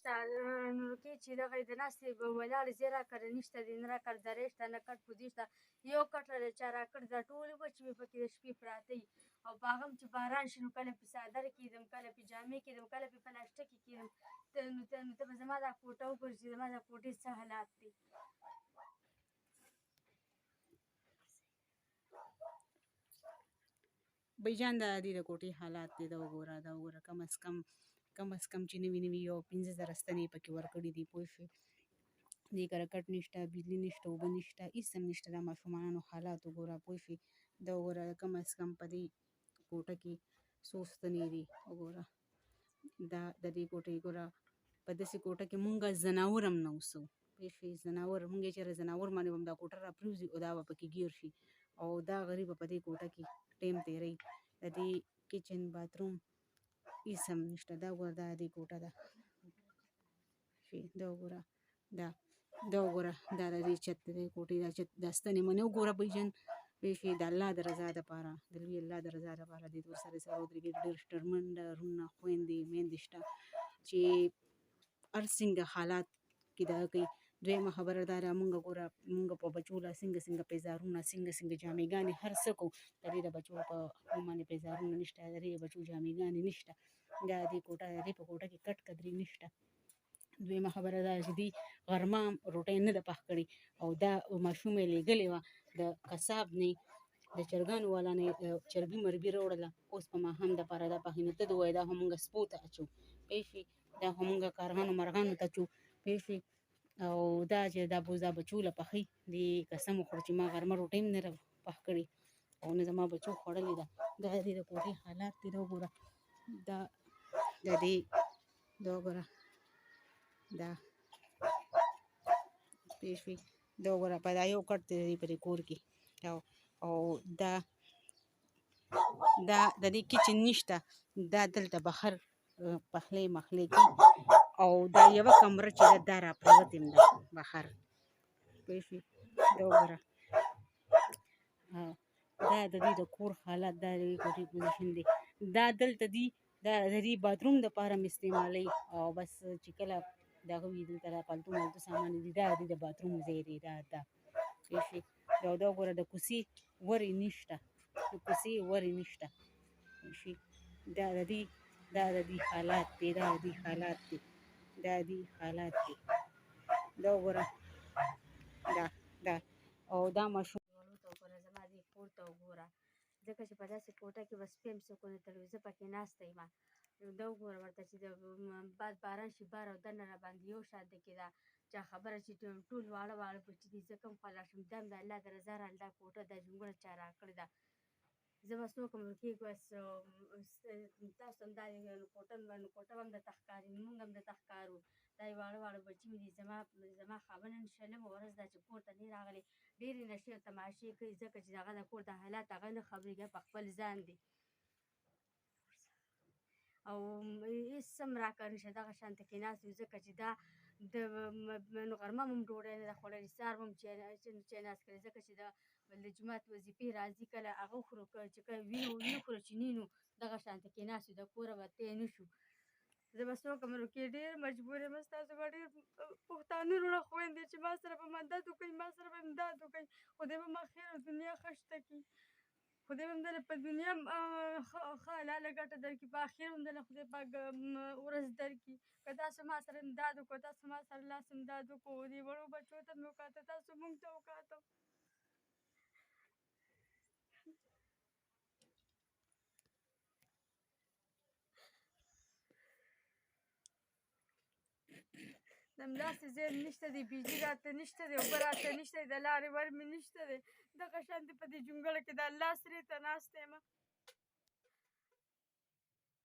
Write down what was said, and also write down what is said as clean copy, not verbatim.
نشته نو کې چې دغه د ناستې ولاړې ځای راکړه نشته دی نه راکړه درې شته نه کټ پودي شته یو کټ لري چا راکړ دا ټولې بچې مې پکې د شپې پراته وي او په هغه هم چې باران شي نو کله پې څادر کېږدم کله پې جامې کېږدم کله پې پلاسټکې کېږدم نو ته به زما دا کوټه وګورې چې زما دا کوټې څه حالات دی. بېجان دا د کوټې حالات دی دا وګوره کم از کم چې نوي یو 15,000 ستنې پکې ورکړي دي پوه شوې دې کره کټ نشته بجلي نشته اوبه نشته هېڅ هم نشته دا ماشومانو حالات وګوره پوه شوې دا وګوره کم از کم په دې کوټه کې څو ستنې دي وګوره دا د دې کوټې ګوره په داسې کوټه کې مونږ ځناور هم نه اوسو پوه شوې ځناور مونږ یې چېرې ځناور باندې به هم دا کوټه راپرېوځي او دا به پکې ګیر شي او دا غریب په دې کوټه کې ټیم تېروي د دې کچن باتروم هېڅ هم نشته دا وګوره دا دې کوټه ده دا وګوره دا وګوره دا د دې چت د کوټې دا چت دا ستنې منې وګوره بېجان پوه شوې د الله د رضا دپاره د لوی الله د رضا دپاره دې ورسره سره ودرېږي ډېر شترمنده وروڼه خویندې میندې شته چې هر څنګه حالات کې دغه کوي. دویمه خبره دا ده مونږ ګوره مونږ په بچو له څنګه پیزارونه څنګه جامېګانې هر څه کوو د دې د بچو په خوا باندې پیزارونه نشته د دې د بچو جامېګانې نشته دا دې کوټه د دې په کوټه کې کټ قدرې نشته. دویمه خبره دا چې دوی غرمه هم روټۍ نه ده پخ کړې او دا ماشوم یې لېږلې وه د قصاب نه د چرګانو والا نه چرګي مرګي راوړله اوس په ماښام دپاره دا پخوي نو ته دې ووایې دا خو مونږ سپو ته اچو پوه شوې دا خو مونږ کارغانو مرغانو ته اچو پوه شوې او دا چې دا اوس دا بچو له پخوي دې قسم وخوره چې ما غرمه روټۍ هم نه ده پخ کړې او نه زما بچو خوړلې ده دا دې د کوټې حالات دي دا وګوره دا د دې دا وګوره دا پوه شوې دا وګوره په دا یو کټ دی د دې په دې کور کې او دا د دې کچن نشته دا دلته بهر پخلی مخلی کوي او دا یوه کمره چې ده دا راپرېوتې هم ده بهر پوه شوې دا وګوره دا د دې د کور حالات دا د دې کوټې پوزیشن دی دا دلته دي دا د دې باتروم دپاره مې استعمالوي او بس چې کله دغه وي دلته دا پالتو مالتو سامان دي دا د دې د باتروم ځای دی دا پوه شوې دا وګوره د کوڅې ورې نشته پوه شوې دا د دې حالات دی دا وګوره دا او دا ماشوم وړو ته وګوره زما دې کور ته وګوره ځکه چې په داسې کوټه کې به سپی هم څوک ونه تلوي زه پکې ناسته یم دا وګوره ورته چې د بعد باران شي بار او دننه راباندې یو شان ده کېده چا خبره چې ټول واړه بچي دي زه کوم خوا لاړ شم دا هم د الله د رضا رال دا کوټه دا جونګړه چا راکړې ده زه به څه وکړم کېږي بس تاسو هم دا کوټه به هم درته ښکاري مونږ هم درته ښکارو دا یې واړه بچي مې دي زما خاوند نن شلمه ورځ ده چې کور ته نه راغلی ډېرې نشې او تماشې کوي ځکه چې هغه د کور د حالات هغه نه خبرېږي په خپل ځان دی او هېڅ هم راکړه نشته دغه شانته کېناست یو ځکه چې دا د غرمه هم ډوډۍ نه ده خوړلې سهار هم چای ناست کړی ځکه چې د جومات وظیفې راځي کله هغه وخورو چې کله وینو خورو چې نه نو دغه شانته کېناست یو د کوره وتی نه شو زه به څه وکړم نو کې ډېر مجبور یم ستاسو به ډېر پښتانه وروڼه خویندې چې ما سره به مدد وکړئ ما سره به امداد وکړئ خدای به ما خیر دنیا ښه شته کړي خدای به هم دله په دنیا ښه حلاله ګټه درکړي په آخر هم دله خدای پاک ورځ درکړي که تاسو ما سره امداد وکړو تاسو ما سره لاس امداد وکړو دې وړو بچو ته مې وکاته تاسو مونږ ته وکاته همداسې ځای نشته دی بجلي راته نشته دی اوبه راته نشته دی د لارې ور مې نشته دی دغه شانتې په دې جونګړه کې د الله سرې ته ناسته یم